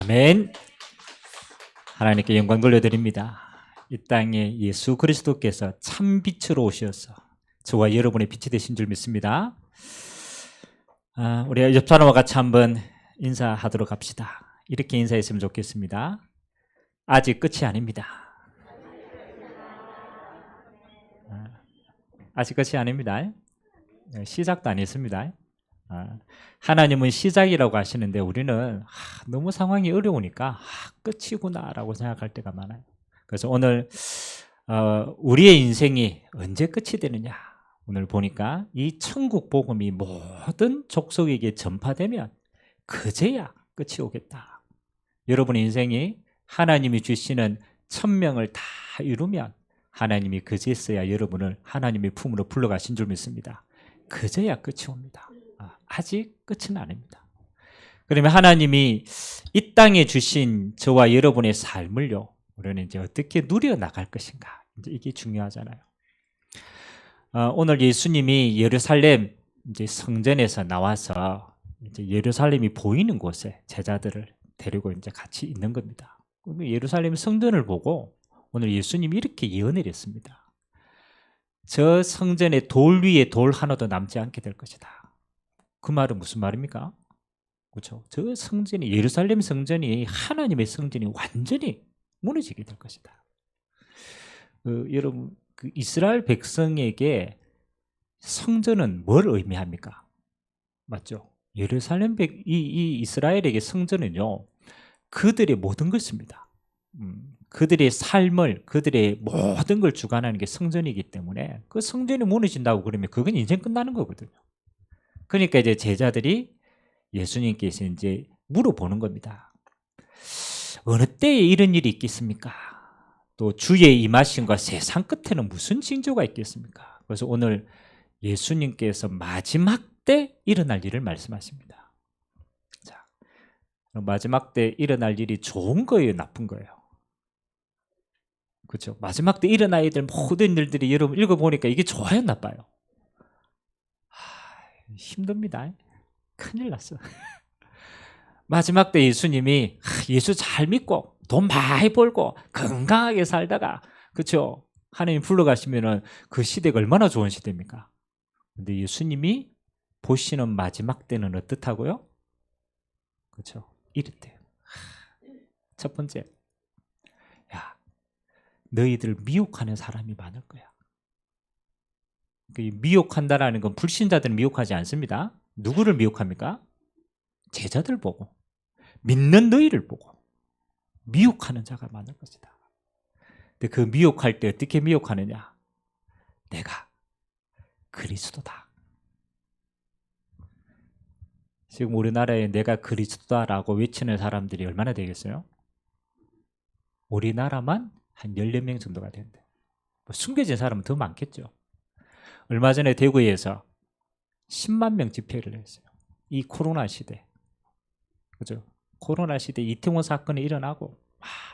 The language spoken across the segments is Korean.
아멘. 하나님께 영광 돌려드립니다. 이 땅에 예수 그리스도께서 참 빛으로 오셔서 저와 여러분의 빛이 되신 줄 믿습니다. 우리 옆 사람과 같이 한번 인사하도록 합시다. 이렇게 인사했으면 좋겠습니다. 아직 끝이 아닙니다. 아직 끝이 아닙니다. 시작도 안 했습니다. 하나님은 시작이라고 하시는데 우리는 너무 상황이 어려우니까 끝이구나라고 생각할 때가 많아요. 그래서 오늘 우리의 인생이 언제 끝이 되느냐, 오늘 보니까 이 천국 복음이 모든 족속에게 전파되면 그제야 끝이 오겠다. 여러분의 인생이 하나님이 주시는 천명을 다 이루면 하나님이 그제서야 여러분을 하나님의 품으로 불러가신 줄 믿습니다. 그제야 끝이 옵니다. 아직 끝은 아닙니다. 그러면 하나님이 이 땅에 주신 저와 여러분의 삶을요, 우리는 이제 어떻게 누려 나갈 것인가, 이제 이게 중요하잖아요. 오늘 예수님이 예루살렘 이제 성전에서 나와서 이제 예루살렘이 보이는 곳에 제자들을 데리고 이제 같이 있는 겁니다. 예루살렘 성전을 보고 오늘 예수님이 이렇게 예언을 했습니다. 저 성전의 돌 위에 돌 하나도 남지 않게 될 것이다. 그 말은 무슨 말입니까? 그렇죠. 저 성전이, 예루살렘 성전이, 하나님의 성전이 완전히 무너지게 될 것이다. 여러분, 이스라엘 백성에게 성전은 뭘 의미합니까? 맞죠? 예루살렘 이 이스라엘에게 성전은요, 그들의 모든 것입니다. 그들의 삶을, 그들의 모든 걸 주관하는 게 성전이기 때문에 그 성전이 무너진다고 그러면 그건 인생 끝나는 거거든요. 그러니까 이제 제자들이 예수님께서 이제 물어보는 겁니다. 어느 때에 이런 일이 있겠습니까? 또 주의 임하심과 세상 끝에는 무슨 징조가 있겠습니까? 그래서 오늘 예수님께서 마지막 때 일어날 일을 말씀하십니다. 자, 마지막 때 일어날 일이 좋은 거예요, 나쁜 거예요? 그렇죠? 마지막 때 일어나야 될 모든 일들이 여러분 읽어보니까 이게 좋아요, 나빠요? 힘듭니다. 큰일 났어. 마지막 때 예수님이 예수 잘 믿고 돈 많이 벌고 건강하게 살다가, 그렇죠, 하나님 불러가시면은 그 시대가 얼마나 좋은 시대입니까? 근데 예수님이 보시는 마지막 때는 어떻다고요? 그렇죠, 이랬대요. 첫 번째, 야, 너희들 미혹하는 사람이 많을 거야. 미혹한다라는 건 불신자들은 미혹하지 않습니다. 누구를 미혹합니까? 제자들 보고, 믿는 너희를 보고 미혹하는 자가 많을 것이다. 근데 그 미혹할 때 어떻게 미혹하느냐? 내가 그리스도다. 지금 우리나라에 내가 그리스도다라고 외치는 사람들이 얼마나 되겠어요? 우리나라만 한 14명 정도가 된대. 숨겨진 사람은 더 많겠죠. 얼마 전에 대구에서 10만 명 집회를 했어요. 이 코로나 시대. 그죠? 코로나 시대 이태원 사건이 일어나고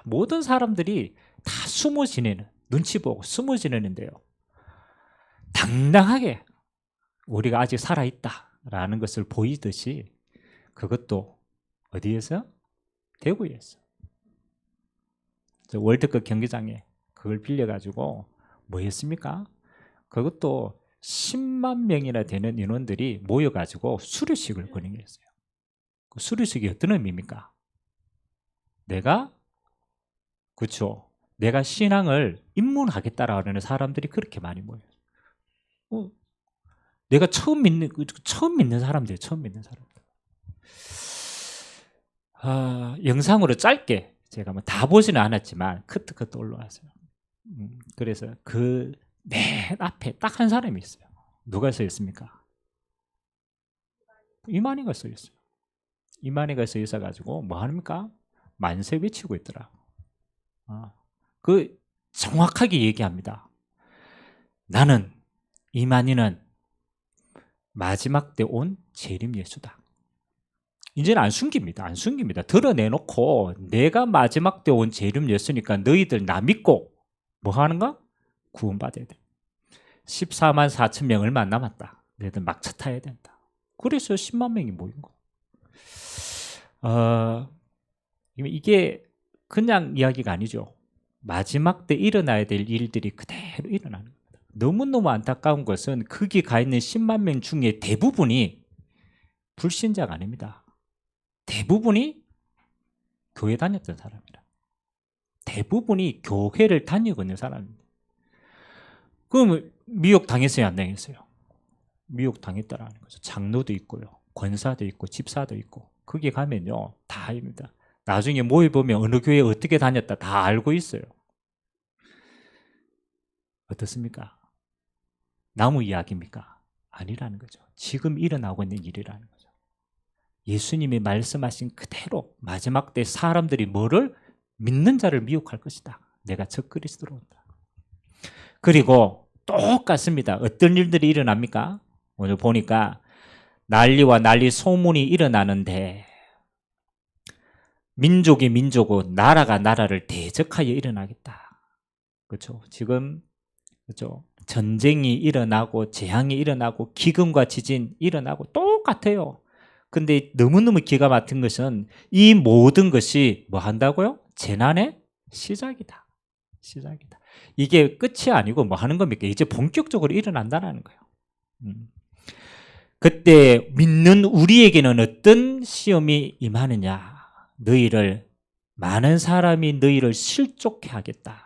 모든 사람들이 다 숨어 지내는, 눈치 보고 숨어 지내는데요, 당당하게 우리가 아직 살아있다라는 것을 보이듯이 그것도 어디에서? 대구에서. 월드컵 경기장에 그걸 빌려가지고 뭐 했습니까? 그것도 10만 명이나 되는 인원들이 모여가지고 수료식을 거행했어요. 그 수료식이 어떤 의미입니까? 내가, 그렇죠, 내가 신앙을 입문하겠다라는 사람들이 그렇게 많이 모여요. 내가 처음 믿는 사람들, 처음 믿는 사람들. 영상으로 짧게 제가 뭐 다 보지는 않았지만 커트 올라왔어요. 그래서 그 맨 앞에 딱 한 사람이 있어요. 누가 서 있습니까? 이만희가 서 있어요. 이만희가 서 있어가지고 뭐 합니까? 만세 외치고 있더라. 그 정확하게 얘기합니다. 나는, 이만희는 마지막 때 온 재림 예수다. 이제는 안 숨깁니다. 안 숨깁니다. 드러내놓고 내가 마지막 때 온 재림 예수니까 너희들 나 믿고 뭐 하는가? 구원받아야 돼. 14만 4천 명 얼마 안 남았다. 너희들 막차 타야 된다. 그래서 10만 명이 모인 거. 이게 그냥 이야기가 아니죠. 마지막 때 일어나야 될 일들이 그대로 일어나는 겁니다. 너무너무 안타까운 것은 거기 가 있는 10만 명 중에 대부분이 불신자가 아닙니다. 대부분이 교회 다녔던 사람이라. 대부분이 교회를 다니고 있는 사람입니다. 그럼 미혹 당했어요, 안 당했어요? 미혹 당했다라는 거죠. 장로도 있고요, 권사도 있고, 집사도 있고. 거기 가면요, 다 입니다. 나중에 모여 보면 어느 교회에 어떻게 다녔다 다 알고 있어요. 어떻습니까? 나무 이야기입니까? 아니라는 거죠. 지금 일어나고 있는 일이라는 거죠. 예수님이 말씀하신 그대로 마지막 때 사람들이 뭐를 믿는 자를 미혹할 것이다. 내가 적그리스도로 온다. 그리고 똑같습니다. 어떤 일들이 일어납니까? 오늘 보니까 난리와 난리 소문이 일어나는데 민족이 민족은 나라가 나라를 대적하여 일어나겠다. 그렇죠? 지금 그렇죠? 전쟁이 일어나고 재앙이 일어나고 기근과 지진 일어나고 똑같아요. 근데 너무너무 기가 막힌 것은 이 모든 것이 뭐 한다고요? 재난의 시작이다. 시작이다. 이게 끝이 아니고 뭐 하는 겁니까? 이제 본격적으로 일어난다는 거예요. 그때 믿는 우리에게는 어떤 시험이 임하느냐? 너희를 많은 사람이 너희를 실족해 하겠다.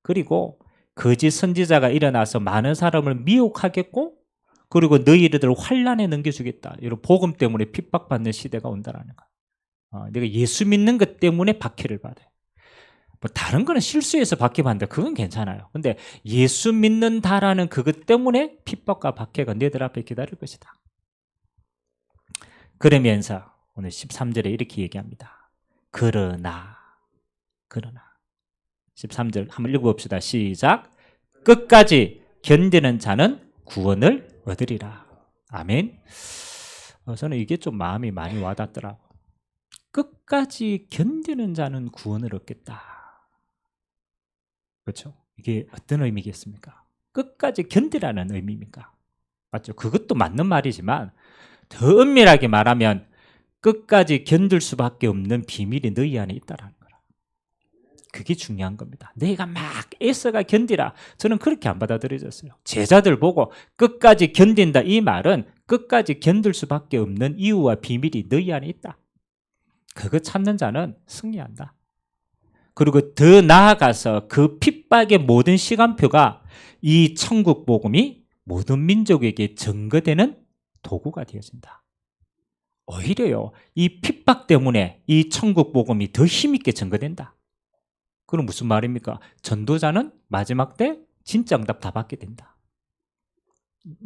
그리고 거짓 선지자가 일어나서 많은 사람을 미혹하겠고, 그리고 너희들을 환난에 넘겨주겠다. 이런 복음 때문에 핍박받는 시대가 온다라는 거. 내가 예수 믿는 것 때문에 박해를 받아요. 뭐 다른 거는 실수해서 박해받는다. 그건 괜찮아요. 근데 예수 믿는다라는 그것 때문에 핍박과 박해가 너희들 앞에 기다릴 것이다. 그러면서 오늘 13절에 이렇게 얘기합니다. 그러나 13절 한번 읽어봅시다. 시작. 끝까지 견디는 자는 구원을 얻으리라. 아멘. 저는 이게 좀 마음이 많이 와닿더라고요. 끝까지 견디는 자는 구원을 얻겠다. 그렇죠? 이게 어떤 의미겠습니까? 끝까지 견디라는 의미입니까? 맞죠? 그것도 맞는 말이지만 더 엄밀하게 말하면 끝까지 견딜 수밖에 없는 비밀이 너희 안에 있다라는 거라. 그게 중요한 겁니다. 내가 막 애써가 견디라. 저는 그렇게 안 받아들여졌어요. 제자들 보고 끝까지 견딘다 이 말은 끝까지 견딜 수밖에 없는 이유와 비밀이 너희 안에 있다. 그거 찾는 자는 승리한다. 그리고 더 나아가서 그 핍박의 모든 시간표가 이 천국 복음이 모든 민족에게 증거되는 도구가 되어진다. 오히려요, 이 핍박 때문에 이 천국 복음이 더 힘있게 증거된다. 그럼 무슨 말입니까? 전도자는 마지막 때 진짜 응답 다 받게 된다.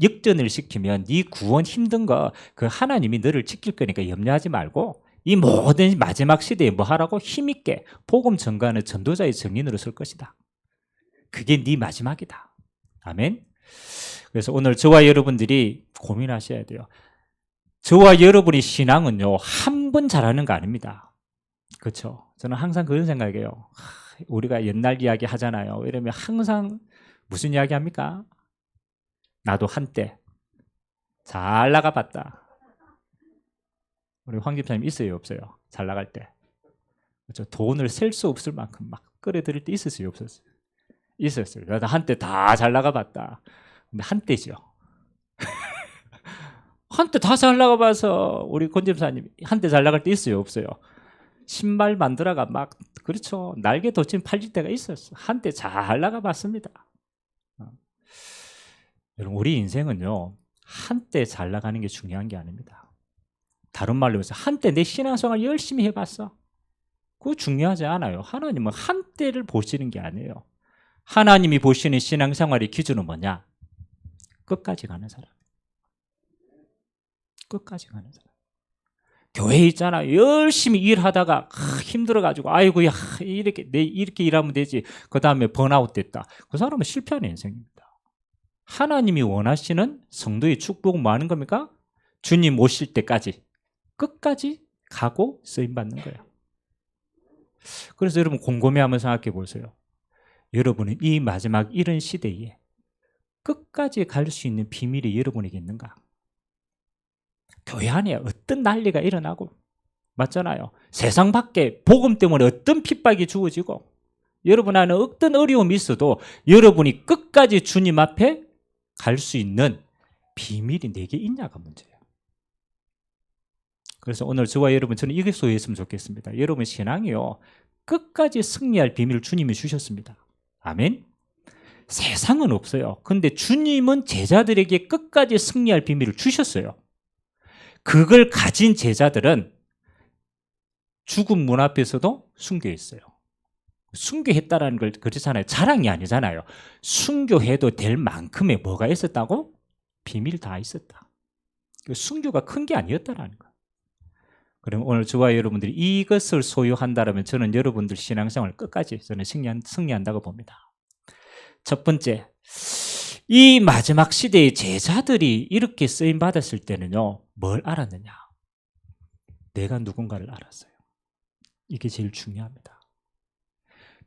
역전을 시키면 네 구원 힘든 거 그 하나님이 너를 지킬 거니까 염려하지 말고 이 모든 마지막 시대에 뭐 하라고? 힘있게 복음 전가하는 전도자의 증인으로 설 것이다. 그게 네 마지막이다. 아멘. 그래서 오늘 저와 여러분들이 고민하셔야 돼요. 저와 여러분의 신앙은요, 한 번 잘하는 거 아닙니다. 그렇죠? 저는 항상 그런 생각이에요. 우리가 옛날 이야기 하잖아요. 이러면 항상 무슨 이야기 합니까? 나도 한때 잘 나가봤다. 우리 황 집사님 있어요, 없어요? 잘 나갈 때. 그렇죠? 돈을 셀 수 없을 만큼 막 끌어들일 때 있었어요, 없었어요? 있었어요. 나도 한때 다 잘 나가봤다. 근데 한때죠. 한때 다 잘 나가봐서 우리 권 집사님 한때 잘 나갈 때 있어요, 없어요? 신발 만들어가 막 그렇죠. 날개 돋친 팔릴 때가 있었어. 한때 잘 나가봤습니다. 여러분, 우리 인생은요, 한때 잘 나가는 게 중요한 게 아닙니다. 다른 말로 해서 한때 내 신앙생활 열심히 해봤어. 그거 중요하지 않아요. 하나님은 한때를 보시는 게 아니에요. 하나님이 보시는 신앙생활의 기준은 뭐냐? 끝까지 가는 사람. 끝까지 가는 사람. 교회에 있잖아. 열심히 일하다가 힘들어가지고 아이고 야 이렇게 일하면 되지. 그 다음에 번아웃 됐다. 그 사람은 실패하는 인생입니다. 하나님이 원하시는 성도의 축복은 뭐 하는 겁니까? 주님 오실 때까지 끝까지 가고 쓰임받는 거예요. 그래서 여러분 곰곰이 한번 생각해 보세요. 여러분은 이 마지막 이런 시대에 끝까지 갈 수 있는 비밀이 여러분에게 있는가? 교회 안에 어떤 난리가 일어나고 맞잖아요. 세상 밖에 복음 때문에 어떤 핍박이 주어지고 여러분 안에 어떤 어려움이 있어도 여러분이 끝까지 주님 앞에 갈 수 있는 비밀이 내게 있냐가 문제예요. 그래서 오늘 저와 여러분, 저는 이게 소유했으면 좋겠습니다. 여러분 신앙이요, 끝까지 승리할 비밀을 주님이 주셨습니다. 아멘. 세상은 없어요. 근데 주님은 제자들에게 끝까지 승리할 비밀을 주셨어요. 그걸 가진 제자들은 죽음 문 앞에서도 순교했어요. 순교했다라는 걸 그렇잖아요. 자랑이 아니잖아요. 순교해도 될 만큼의 뭐가 있었다고? 비밀 다 있었다. 순교가 큰 게 아니었다라는 거예요. 그럼 오늘 저와 여러분들이 이것을 소유한다면 저는 여러분들 신앙생활 끝까지 저는 승리한다고 봅니다. 첫 번째, 이 마지막 시대의 제자들이 이렇게 쓰임 받았을 때는요, 뭘 알았느냐? 내가 누군가를 알았어요. 이게 제일 중요합니다.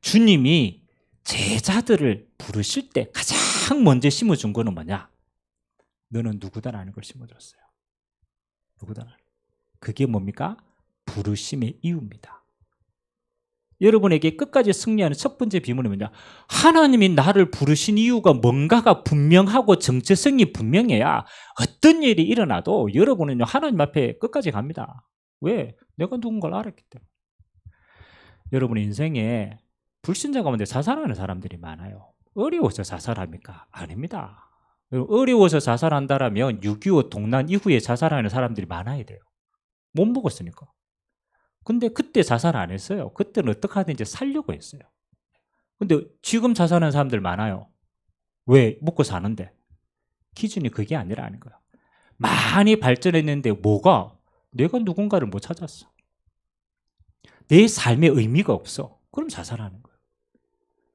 주님이 제자들을 부르실 때 가장 먼저 심어준 거는 뭐냐? 너는 누구다라는 걸 심어줬어요. 누구다. 그게 뭡니까? 부르심의 이유입니다. 여러분에게 끝까지 승리하는 첫 번째 비밀은 뭐냐? 하나님이 나를 부르신 이유가 뭔가가 분명하고 정체성이 분명해야 어떤 일이 일어나도 여러분은요, 하나님 앞에 끝까지 갑니다. 왜? 내가 누군가를 알았기 때문에. 여러분 인생에 불신자 가운데 자살하는 사람들이 많아요. 어려워서 자살합니까? 아닙니다. 어려워서 자살한다라면 6.25 동란 이후에 자살하는 사람들이 많아야 돼요. 못 먹었으니까. 근데 그때 자살 안 했어요. 그때는 어떻게 하든지 살려고 했어요. 근데 지금 자살하는 사람들 많아요. 왜? 먹고 사는데. 기준이 그게 아니라는 거예요. 많이 발전했는데 뭐가? 내가 누군가를 못 찾았어. 내 삶에 의미가 없어. 그럼 자살하는 거예요.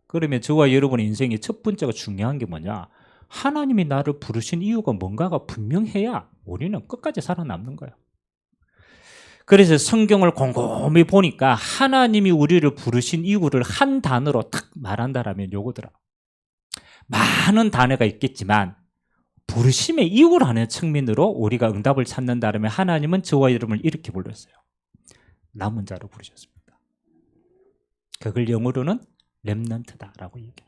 그러면 저와 여러분의 인생의 첫 번째가 중요한 게 뭐냐? 하나님이 나를 부르신 이유가 뭔가가 분명해야 우리는 끝까지 살아남는 거예요. 그래서 성경을 곰곰이 보니까 하나님이 우리를 부르신 이유를 한 단어로 딱 말한다라면 요거더라. 많은 단어가 있겠지만 부르심의 이유라는 측면으로 우리가 응답을 찾는다면 하나님은 저와 여러분을 이렇게 불렀어요. 남은 자로 부르셨습니다. 그걸 영어로는 렘넌트다라고 얘기합니다.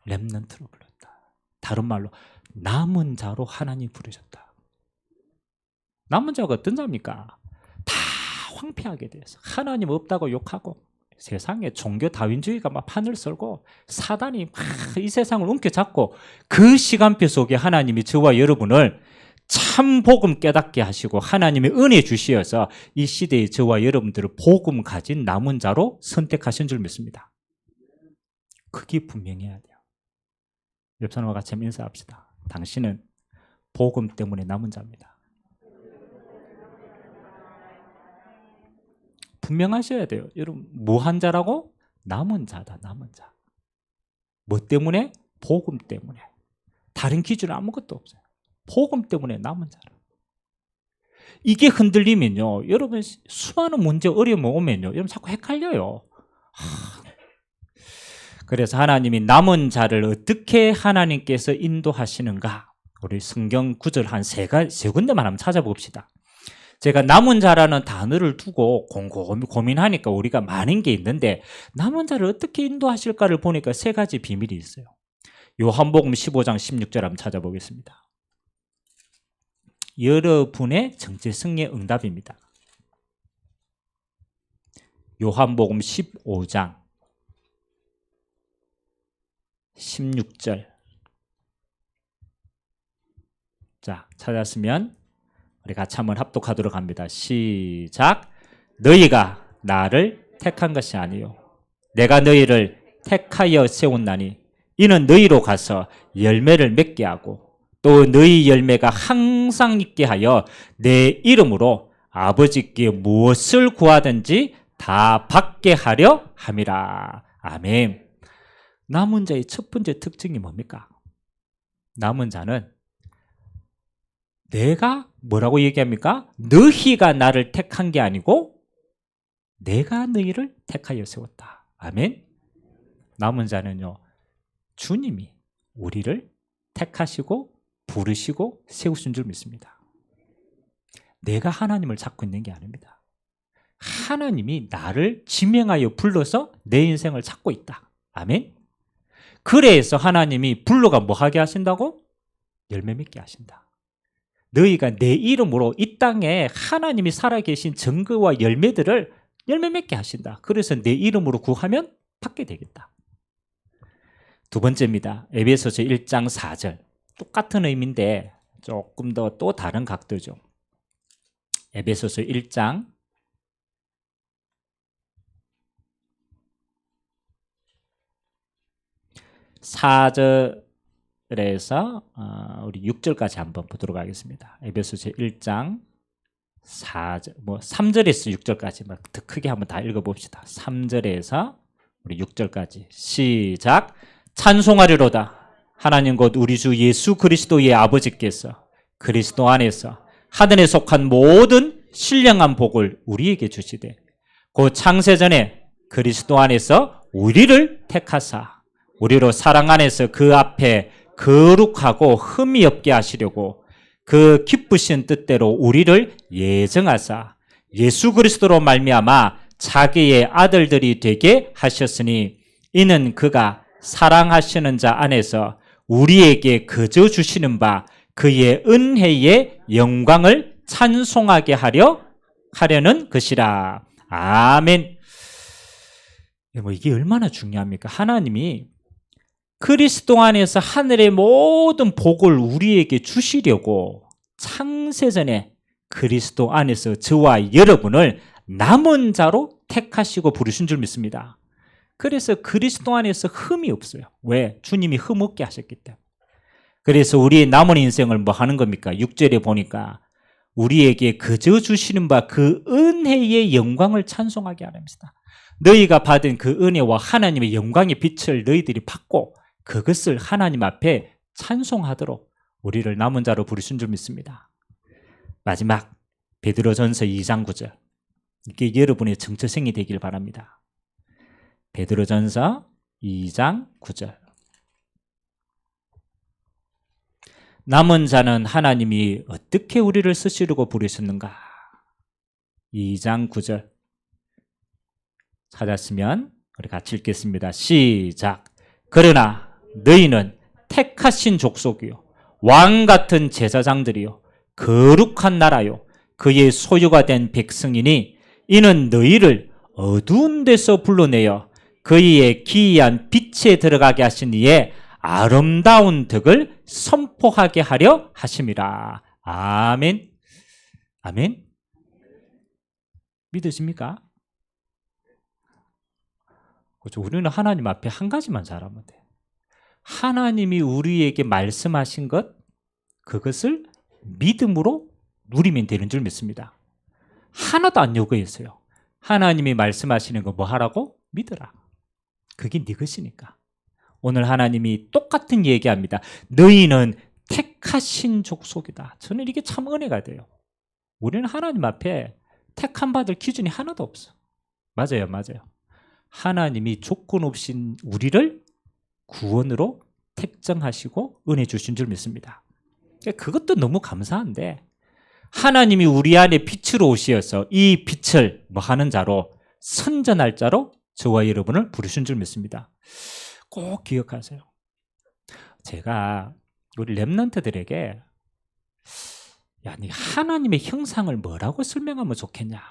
렘넌트로 불렀다. 다른 말로 남은 자로 하나님 부르셨다. 남은 자가 어떤 자입니까? 다 황폐하게 돼서 하나님 없다고 욕하고 세상에 종교 다윈주의가 막 판을 썰고 사단이 막 이 세상을 움켜잡고 그 시간표 속에 하나님이 저와 여러분을 참 복음 깨닫게 하시고 하나님의 은혜 주시어서 이 시대에 저와 여러분들을 복음 가진 남은 자로 선택하신 줄 믿습니다. 그게 분명해야 돼요. 옆 사람과 같이 한번 인사합시다. 당신은 복음 때문에 남은 자입니다. 분명하셔야 돼요. 여러분, 무한 자라고? 남은 자다, 남은 자. 뭐 때문에? 복음 때문에. 다른 기준은 아무것도 없어요. 복음 때문에 남은 자라. 이게 흔들리면요, 여러분 수많은 문제, 어려움 오면요, 여러분 자꾸 헷갈려요. 그래서 하나님이 남은 자를 어떻게 하나님께서 인도하시는가? 우리 성경 구절 한 세 군데만 한번 찾아봅시다. 제가 남은 자라는 단어를 두고 곰곰이 고민하니까 우리가 많은 게 있는데 남은 자를 어떻게 인도하실까를 보니까 세 가지 비밀이 있어요. 요한복음 15장 16절 한번 찾아보겠습니다. 여러분의 정체성의 응답입니다. 요한복음 15장 16절. 자, 찾았으면 우리 같이 한번 합독하도록 합니다. 시작. 너희가 나를 택한 것이 아니요 내가 너희를 택하여 세웠나니 이는 너희로 가서 열매를 맺게 하고 또 너희 열매가 항상 있게 하여 내 이름으로 아버지께 무엇을 구하든지 다 받게 하려 함이라. 아멘. 남은 자의 첫 번째 특징이 뭡니까? 남은 자는 내가 뭐라고 얘기합니까? 너희가 나를 택한 게 아니고 내가 너희를 택하여 세웠다. 아멘. 남은 자는요, 주님이 우리를 택하시고 부르시고 세우신 줄 믿습니다. 내가 하나님을 찾고 있는 게 아닙니다. 하나님이 나를 지명하여 불러서 내 인생을 찾고 있다. 아멘. 그래서 하나님이 불러가 뭐 하게 하신다고? 열매 맺게 하신다. 너희가 내 이름으로 이 땅에 하나님이 살아계신 증거와 열매들을 열매 맺게 하신다. 그래서 내 이름으로 구하면 받게 되겠다. 두 번째입니다. 에베소서 1장 4절. 똑같은 의미인데 조금 더 또 다른 각도죠. 에베소서 1장 4절에서 우리 6절까지 한번 보도록 하겠습니다. 에베소서 1장 4절, 3절에서 6절까지 더 크게 한번 다 읽어봅시다. 3절에서 우리 6절까지 시작. 찬송하리로다. 하나님 곧 우리 주 예수 그리스도의 아버지께서 그리스도 안에서 하늘에 속한 모든 신령한 복을 우리에게 주시되 곧 창세전에 그리스도 안에서 우리를 택하사 우리로 사랑 안에서 그 앞에 거룩하고 흠이 없게 하시려고 그 기쁘신 뜻대로 우리를 예정하사 예수 그리스도로 말미암아 자기의 아들들이 되게 하셨으니 이는 그가 사랑하시는 자 안에서 우리에게 거저 주시는 바 그의 은혜의 영광을 찬송하게 하려는 것이라. 아멘. 이게 얼마나 중요합니까? 하나님이 그리스도 안에서 하늘의 모든 복을 우리에게 주시려고 창세전에 그리스도 안에서 저와 여러분을 남은 자로 택하시고 부르신 줄 믿습니다. 그래서 그리스도 안에서 흠이 없어요. 왜? 주님이 흠 없게 하셨기 때문에. 그래서 우리의 남은 인생을 뭐 하는 겁니까? 6절에 보니까 우리에게 거저 주시는 바 그 은혜의 영광을 찬송하게 하랍니다. 너희가 받은 그 은혜와 하나님의 영광의 빛을 너희들이 받고 그것을 하나님 앞에 찬송하도록 우리를 남은 자로 부르신 줄 믿습니다. 마지막 베드로전서 2장 9절. 이게 여러분의 정체성이 되길 바랍니다. 베드로전서 2장 9절. 남은 자는 하나님이 어떻게 우리를 쓰시려고 부르셨는가? 2장 9절 찾았으면 우리 같이 읽겠습니다. 시작. 그러나 너희는 택하신 족속이요 왕 같은 제사장들이요 거룩한 나라요 그의 소유가 된 백성이니 이는 너희를 어두운 데서 불러내어 그의 기이한 빛에 들어가게 하신 이의 아름다운 덕을 선포하게 하려 하심이라. 아멘. 아멘. 믿으십니까? 그렇죠. 우리는 하나님 앞에 한 가지만 잘하면 돼. 하나님이 우리에게 말씀하신 것, 그것을 믿음으로 누리면 되는 줄 믿습니다. 하나도 안 요구했어요. 하나님이 말씀하시는 거 뭐 하라고? 믿어라. 그게 네 것이니까. 오늘 하나님이 똑같은 얘기합니다. 너희는 택하신 족속이다. 저는 이게 참 은혜가 돼요. 우리는 하나님 앞에 택함 받을 기준이 하나도 없어. 맞아요, 맞아요. 하나님이 조건 없이 우리를 구원으로 택정하시고 은혜 주신 줄 믿습니다. 그것도 너무 감사한데 하나님이 우리 안에 빛으로 오시어서 이 빛을 뭐 하는 자로 선전할 자로 저와 여러분을 부르신 줄 믿습니다. 꼭 기억하세요. 제가 우리 렘넌트들에게 야, 네 하나님의 형상을 뭐라고 설명하면 좋겠냐?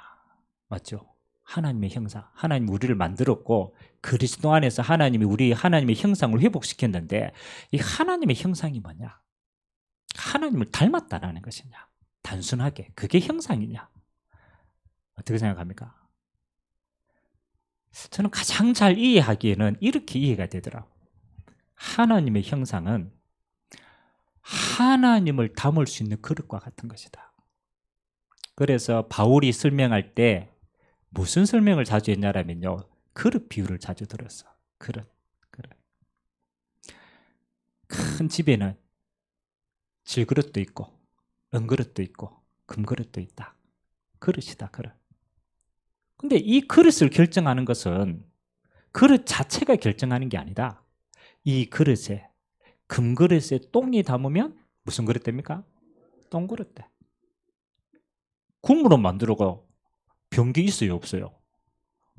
맞죠? 하나님의 형상. 하나님 우리를 만들었고 그리스도 안에서 하나님이 우리 하나님의 형상을 회복시켰는데 이 하나님의 형상이 뭐냐? 하나님을 닮았다라는 것이냐? 단순하게 그게 형상이냐? 어떻게 생각합니까? 저는 가장 잘 이해하기에는 이렇게 이해가 되더라고요. 하나님의 형상은 하나님을 담을 수 있는 그릇과 같은 것이다. 그래서 바울이 설명할 때 무슨 설명을 자주 했냐면요. 그릇 비유를 자주 들었어. 그릇. 큰 집에는 질그릇도 있고 은그릇도 있고 금그릇도 있다. 그릇이다, 그릇. 근데 이 그릇을 결정하는 것은 그릇 자체가 결정하는 게 아니다. 이 그릇에 금그릇에 똥이 담으면 무슨 그릇 됩니까? 똥그릇 돼. 금으로 만들어가 변기 있어요, 없어요?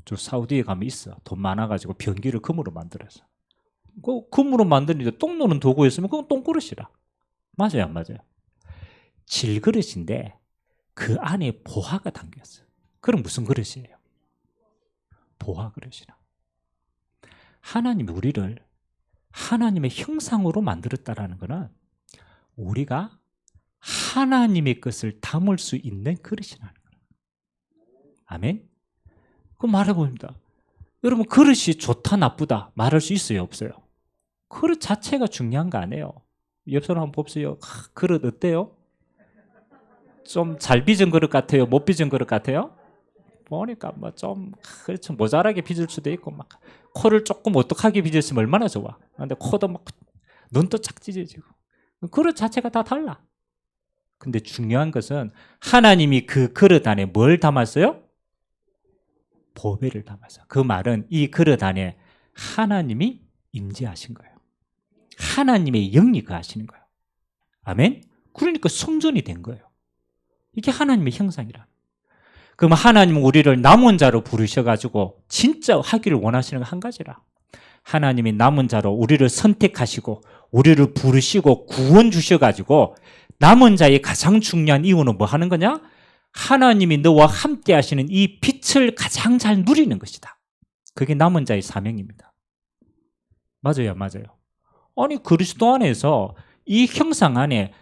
저 사우디에 가면 있어. 돈 많아가지고 변기를 금으로 만들어서. 그 금으로 만드는데 똥 놓는 도구였으면 그건 똥그릇이라. 맞아요, 안 맞아요? 질그릇인데 그 안에 보화가 담겼어요. 그럼 무슨 그릇이에요? 보화 그릇이라. 하나님이 우리를 하나님의 형상으로 만들었다라는 것은 우리가 하나님의 것을 담을 수 있는 그릇이라는 거예요. 아멘? 그럼 말해봅니다. 여러분, 그릇이 좋다 나쁘다 말할 수 있어요, 없어요? 그릇 자체가 중요한 거 아니에요. 옆 사람 한번 봅시요. 그릇 어때요? 좀 잘 빚은 그릇 같아요? 못 빚은 그릇 같아요? 보니까 뭐 좀 그렇죠, 모자라게 빚을 수도 있고, 막 코를 조금 오똑하게 빚었으면 얼마나 좋아. 근데 코도 막 눈도 짝찢어지고. 그릇 자체가 다 달라. 근데 중요한 것은 하나님이 그 그릇 안에 뭘 담았어요? 보배를 담았어요. 그 말은 이 그릇 안에 하나님이 임재하신 거예요. 하나님의 영이 거하시는 거예요. 아멘? 그러니까 성전이 된 거예요. 이게 하나님의 형상이라. 그럼 하나님은 우리를 남은 자로 부르셔가지고 진짜 하기를 원하시는 건 한 가지라. 하나님이 남은 자로 우리를 선택하시고 우리를 부르시고 구원 주셔가지고 남은 자의 가장 중요한 이유는 뭐 하는 거냐? 하나님이 너와 함께 하시는 이 빛을 가장 잘 누리는 것이다. 그게 남은 자의 사명입니다. 맞아요, 맞아요. 아니, 그리스도 안에서 이 형상 안에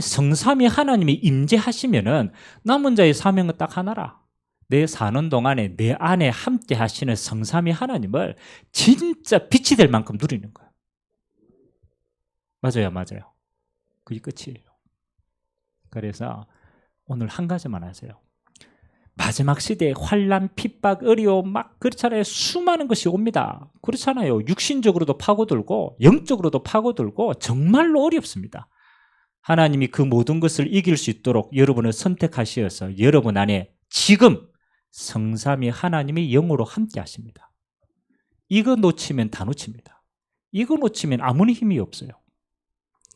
성삼위 하나님이 임재하시면은 남은 자의 사명은 딱 하나라. 내 사는 동안에 내 안에 함께 하시는 성삼위 하나님을 진짜 빛이 될 만큼 누리는 거예요. 맞아요, 맞아요. 그게 끝이에요. 그래서 오늘 한 가지만 하세요. 마지막 시대에 환난, 핍박, 어려움 막 그렇잖아요. 수많은 것이 옵니다. 그렇잖아요. 육신적으로도 파고들고 영적으로도 파고들고 정말로 어렵습니다. 하나님이 그 모든 것을 이길 수 있도록 여러분을 선택하셔서 여러분 안에 지금 성삼위 하나님이 영으로 함께 하십니다. 이거 놓치면 다 놓칩니다. 이거 놓치면 아무리 힘이 없어요.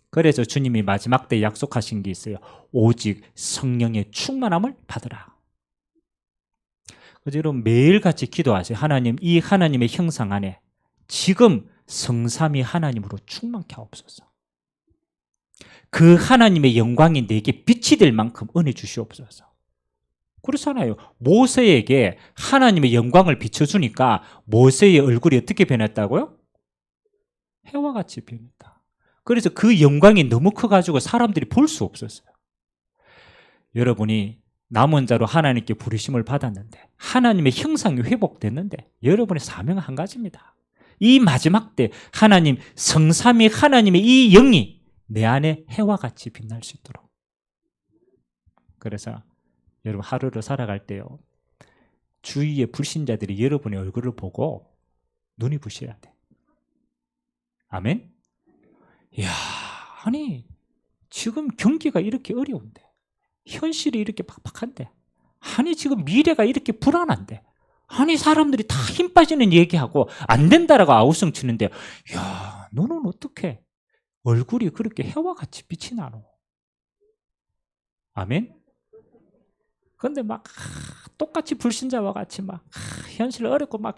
그래서 주님이 마지막 때 약속하신 게 있어요. 오직 성령의 충만함을 받으라. 그래서 여러분 매일같이 기도하세요. 하나님, 이 하나님의 형상 안에 지금 성삼위 하나님으로 충만케 하옵소서. 그 하나님의 영광이 내게 빛이 될 만큼 은혜 주시옵소서. 그렇잖아요. 모세에게 하나님의 영광을 비춰주니까 모세의 얼굴이 어떻게 변했다고요? 해와 같이 변했다. 그래서 그 영광이 너무 커가지고 사람들이 볼 수 없었어요. 여러분이 남은 자로 하나님께 부르심을 받았는데 하나님의 형상이 회복됐는데 여러분의 사명은 한 가지입니다. 이 마지막 때 하나님 성삼위 하나님의 이 영이 내 안에 해와 같이 빛날 수 있도록. 그래서 여러분 하루를 살아갈 때요, 주위의 불신자들이 여러분의 얼굴을 보고 눈이 부셔야 돼. 아멘? 이야, 아니 지금 경기가 이렇게 어려운데, 현실이 이렇게 팍팍한데, 아니 지금 미래가 이렇게 불안한데, 아니 사람들이 다 힘 빠지는 얘기하고 안 된다라고 아우성 치는데, 야, 너는 어떻게 얼굴이 그렇게 해와 같이 빛이 나노? 아멘? 그런데 막 똑같이 불신자와 같이 막 현실 어렵고 막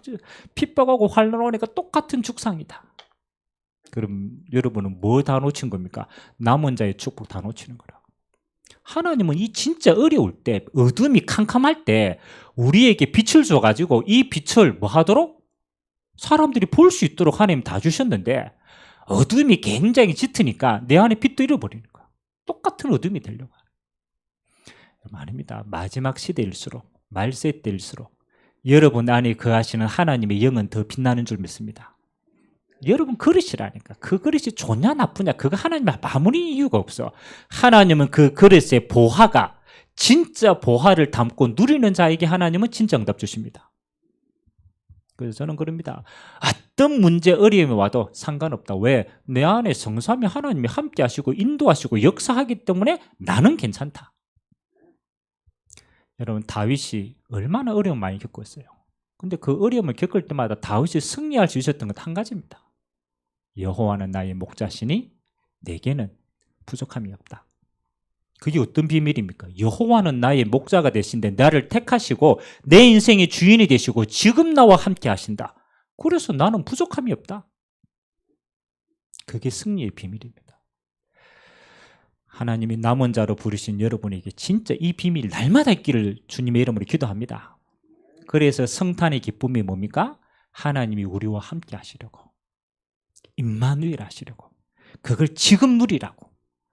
핍박하고 환난 오니까 똑같은 죽상이다. 그럼 여러분은 뭐 다 놓친 겁니까? 남은 자의 축복 다 놓치는 거라. 하나님은 이 진짜 어려울 때, 어둠이 캄캄할 때 우리에게 빛을 줘가지고 이 빛을 뭐 하도록? 사람들이 볼 수 있도록 하나님 다 주셨는데 어둠이 굉장히 짙으니까 내 안에 빛도 잃어버리는 거야. 똑같은 어둠이 되려고 하는 거야. 아닙니다. 마지막 시대일수록, 말세 때일수록 여러분 안에 거하시는 하나님의 영은 더 빛나는 줄 믿습니다. 여러분 그릇이라니까. 그 그릇이 좋냐 나쁘냐 그거 하나님 아무리 이유가 없어. 하나님은 그 그릇의 보화가 진짜 보화를 담고 누리는 자에게 하나님은 진짜 응답 주십니다. 그래서 저는 그럽니다. 어떤 문제 어려움이 와도 상관없다. 왜? 내 안에 성삼위 하나님이 함께 하시고 인도하시고 역사하기 때문에 나는 괜찮다. 여러분 다윗이 얼마나 어려움 많이 겪었어요. 근데 그 어려움을 겪을 때마다 다윗이 승리할 수 있었던 건 한 가지입니다. 여호와는 나의 목자시니 내게는 부족함이 없다. 그게 어떤 비밀입니까? 여호와는 나의 목자가 되신데 나를 택하시고 내 인생의 주인이 되시고 지금 나와 함께 하신다. 그래서 나는 부족함이 없다. 그게 승리의 비밀입니다. 하나님이 남은 자로 부르신 여러분에게 진짜 이 비밀 날마다 있기를 주님의 이름으로 기도합니다. 그래서 성탄의 기쁨이 뭡니까? 하나님이 우리와 함께 하시려고, 임마누엘 하시려고, 그걸 지금 누리라고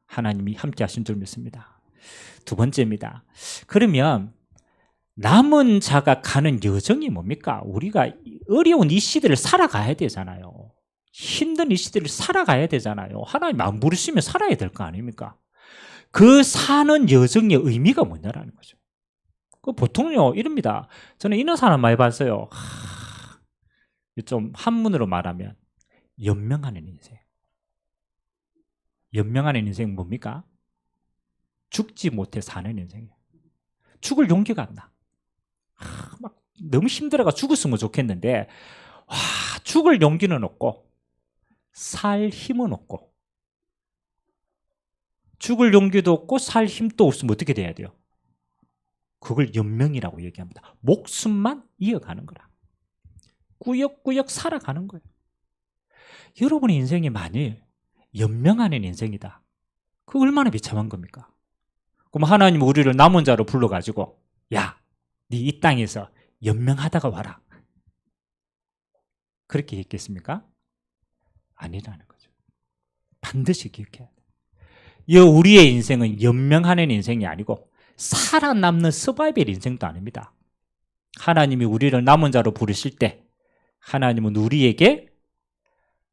하나님이 함께 하신 줄 믿습니다. 두 번째입니다. 그러면 남은 자가 가는 여정이 뭡니까? 우리가 어려운 이 시대를 살아가야 되잖아요. 힘든 이 시대를 살아가야 되잖아요. 하나님 안 부르시면 살아야 될 거 아닙니까? 그 사는 여정의 의미가 뭐냐라는 거죠. 그 보통요 이럽니다. 저는 이런 사람 많이 봤어요. 좀 한문으로 말하면 연명하는 인생. 연명하는 인생 뭡니까? 죽지 못해 사는 인생이에요. 죽을 용기가 안 나. 막 너무 힘들어가 죽었으면 좋겠는데 죽을 용기는 없고 살 힘은 없고, 죽을 용기도 없고 살 힘도 없으면 어떻게 돼야 돼요? 그걸 연명이라고 얘기합니다. 목숨만 이어가는 거라. 꾸역꾸역 살아가는 거예요. 여러분의 인생이 만일 연명하는 인생이다. 그거 얼마나 비참한 겁니까? 그럼 하나님 우리를 남은 자로 불러가지고 야, 네 이 땅에서 연명하다가 와라. 그렇게 했겠습니까? 아니라는 거죠. 반드시 기억해야 돼요. 우리의 인생은 연명하는 인생이 아니고 살아남는 서바이벌 인생도 아닙니다. 하나님이 우리를 남은 자로 부르실 때 하나님은 우리에게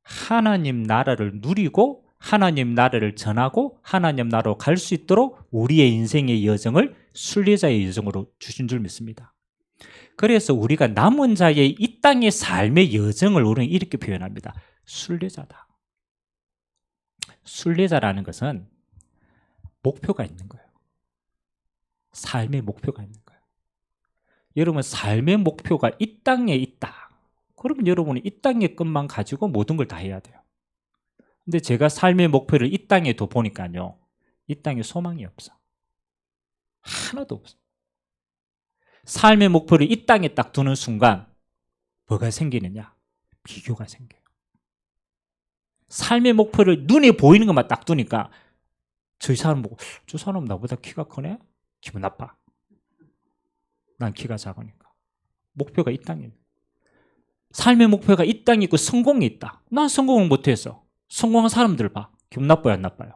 하나님 나라를 누리고 하나님 나라를 전하고 하나님 나라로 갈 수 있도록 우리의 인생의 여정을 순례자의 여정으로 주신 줄 믿습니다. 그래서 우리가 남은 자의 이 땅의 삶의 여정을 우리는 이렇게 표현합니다. 순례자다. 순례자라는 것은 목표가 있는 거예요. 삶의 목표가 있는 거예요. 여러분 삶의 목표가 이 땅에 있다. 그러면 여러분이 이 땅의 것만 가지고 모든 걸 다 해야 돼요. 근데 제가 삶의 목표를 이 땅에 둬 보니까요. 이 땅에 소망이 없어. 하나도 없어. 삶의 목표를 이 땅에 딱 두는 순간 뭐가 생기느냐? 비교가 생겨요. 삶의 목표를 눈에 보이는 것만 딱 두니까 저 사람 보고 저 사람 나보다 키가 크네? 기분 나빠. 난 키가 작으니까. 목표가 이 땅에 있는. 삶의 목표가 이 땅에 있고 성공이 있다. 난 성공을 못해서. 성공한 사람들 봐. 기분 나빠요, 안 나빠요?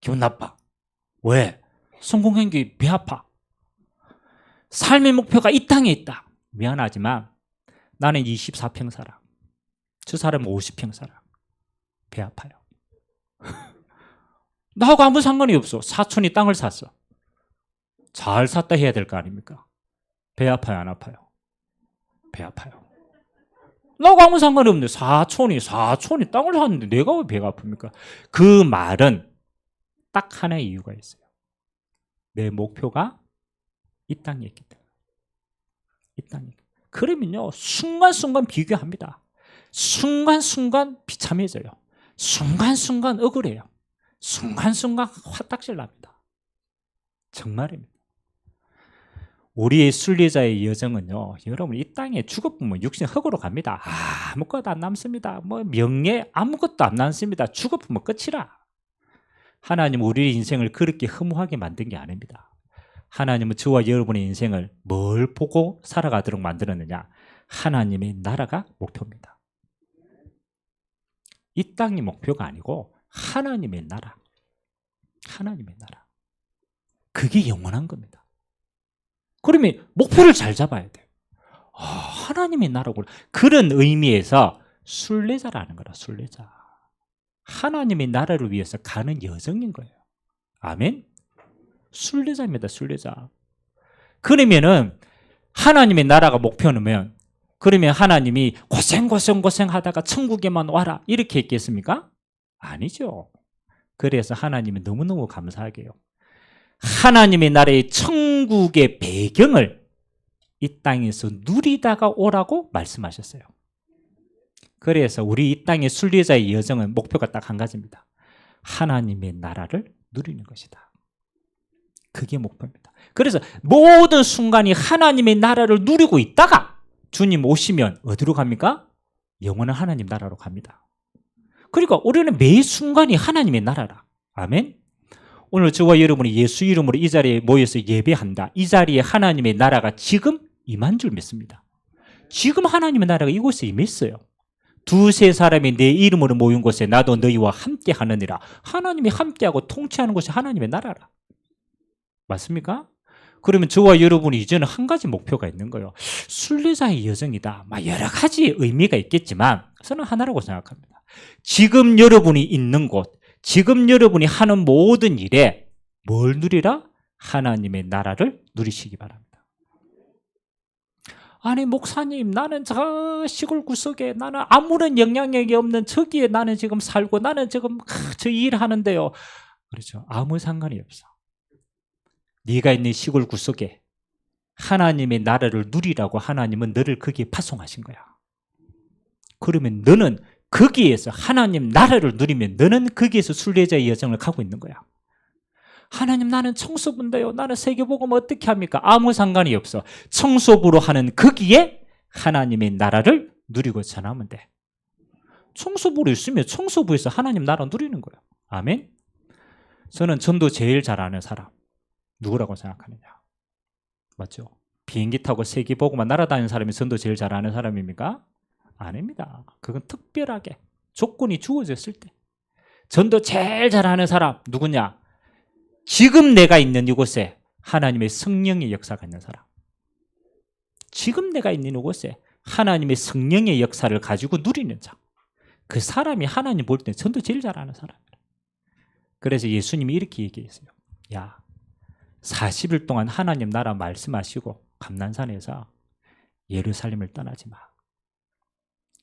기분 나빠. 왜? 성공한 게 배 아파. 삶의 목표가 이 땅에 있다. 미안하지만 나는 24평 살아. 저 사람은 50평 살아. 배 아파요. 나하고 아무 상관이 없어. 사촌이 땅을 샀어. 잘 샀다 해야 될 거 아닙니까? 배 아파요, 안 아파요? 배 아파요. 나하고 아무 상관이 없는데 사촌이 땅을 샀는데 내가 왜 배가 아픕니까? 그 말은 딱 하나의 이유가 있어요. 내 목표가 이 땅에 있기 때문에. 이 땅에. 그러면요 순간순간 비교합니다. 순간순간 비참해져요. 순간순간 억울해요. 순간순간 화딱질 납니다. 정말입니다. 우리의 순례자의 여정은요, 여러분 이 땅에 죽어보면 육신 흙으로 갑니다. 아무것도 안 남습니다. 뭐 명예 아무것도 안 남습니다. 죽어보면 끝이라. 하나님은 우리의 인생을 그렇게 허무하게 만든 게 아닙니다. 하나님은 저와 여러분의 인생을 뭘 보고 살아가도록 만들었느냐? 하나님의 나라가 목표입니다. 이 땅이 목표가 아니고 하나님의 나라. 하나님의 나라. 그게 영원한 겁니다. 그러면 목표를 잘 잡아야 돼요. 하나님의 나라고. 그런 의미에서 순례자라는 거라. 순례자. 하나님의 나라를 위해서 가는 여정인 거예요. 아멘. 순례자입니다. 순례자. 그러면은 하나님의 나라가 목표면 그러면 하나님이 고생하다가 천국에만 와라 이렇게 했겠습니까? 아니죠. 그래서 하나님은 너무너무 감사하게요. 하나님의 나라의 천국의 배경을 이 땅에서 누리다가 오라고 말씀하셨어요. 그래서 우리 이 땅의 순례자의 여정은 목표가 딱 한 가지입니다. 하나님의 나라를 누리는 것이다. 그게 목표입니다. 그래서 모든 순간이 하나님의 나라를 누리고 있다가 주님 오시면 어디로 갑니까? 영원한 하나님 나라로 갑니다. 그러니까 우리는 매 순간이 하나님의 나라라. 아멘. 오늘 저와 여러분이 예수 이름으로 이 자리에 모여서 예배한다. 이 자리에 하나님의 나라가 지금 임한 줄 믿습니다. 지금 하나님의 나라가 이곳에 임했어요. 두세 사람이 내 이름으로 모인 곳에 나도 너희와 함께 하느니라. 하나님이 함께하고 통치하는 곳이 하나님의 나라라. 맞습니까? 그러면 저와 여러분이 이제는 한 가지 목표가 있는 거예요. 순례자의 여정이다. 여러 가지 의미가 있겠지만 저는 하나라고 생각합니다. 지금 여러분이 있는 곳, 지금 여러분이 하는 모든 일에 뭘 누리라? 하나님의 나라를 누리시기 바랍니다. 아니 목사님, 나는 저 시골 구석에 나는 아무런 영향력이 없는 저기에 나는 지금 살고 나는 지금 저 일하는데요. 그렇죠. 아무 상관이 없어. 네가 있는 시골 구석에 하나님의 나라를 누리라고 하나님은 너를 거기에 파송하신 거야. 그러면 너는 거기에서 하나님 나라를 누리면 너는 거기에서 순례자의 여정을 가고 있는 거야. 하나님, 나는 청소부인데요. 나는 세계복음 어떻게 합니까? 아무 상관이 없어. 청소부로 하는 거기에 하나님의 나라를 누리고 전하면 돼. 청소부로 있으면 청소부에서 하나님 나라 누리는 거예요. 아멘. 저는 전도 제일 잘 아는 사람 누구라고 생각하느냐? 맞죠? 비행기 타고 세계복음만 날아다니는 사람이 전도 제일 잘 아는 사람입니까? 아닙니다. 그건 특별하게 조건이 주어졌을 때 전도 제일 잘 아는 사람 누구냐? 지금 내가 있는 이곳에 하나님의 성령의 역사가 있는 사람. 지금 내가 있는 이곳에 하나님의 성령의 역사를 가지고 누리는 자. 그 사람이 하나님 볼 때 전도 제일 잘 아는 사람이에요. 그래서 예수님이 이렇게 얘기했어요. 야, 40일 동안 하나님 나라 말씀하시고 감난산에서 예루살렘을 떠나지 마.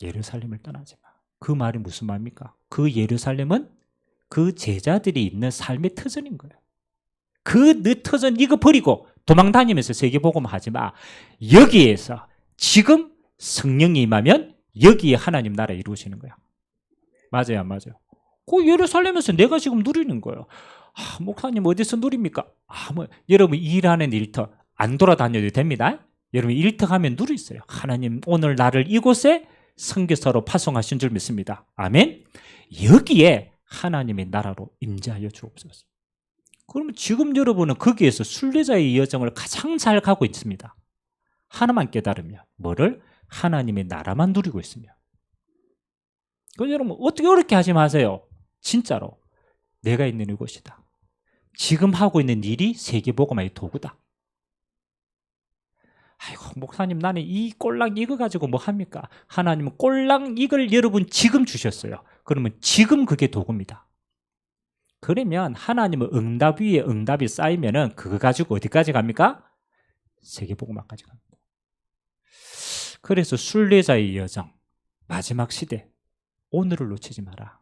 예루살렘을 떠나지 마. 그 말이 무슨 말입니까? 그 예루살렘은 그 제자들이 있는 삶의 터전인 거예요. 그 너 터전 이거 버리고 도망 다니면서 세계복음 하지 마. 여기에서 지금 성령이 임하면 여기에 하나님 나라 이루어지는 거야. 맞아요, 안 맞아요? 그 예루살렘에서 내가 지금 누리는 거예요. 목사님 어디서 누립니까? 여러분 일하는 일터 안 돌아다녀도 됩니다. 여러분 일터 가면 누리 있어요. 하나님 오늘 나를 이곳에 선교사로 파송하신 줄 믿습니다. 아멘. 여기에 하나님의 나라로 임재하여 주옵소서. 그러면 지금 여러분은 거기에서 순례자의 여정을 가장 잘 가고 있습니다. 하나만 깨달으면 뭐를? 하나님의 나라만 누리고 있으면. 그럼 여러분 어떻게 어렵게 하지 마세요. 진짜로 내가 있는 이곳이다. 지금 하고 있는 일이 세계복음화의 도구다. 아이고 목사님, 나는 이 꼴랑 이거 가지고 뭐 합니까? 하나님은 꼴랑 이걸 여러분 지금 주셨어요. 그러면 지금 그게 도구입니다. 그러면 하나님은 응답 위에 응답이 쌓이면은 그거 가지고 어디까지 갑니까? 세계복음화까지 갑니다. 그래서 순례자의 여정, 마지막 시대, 오늘을 놓치지 마라.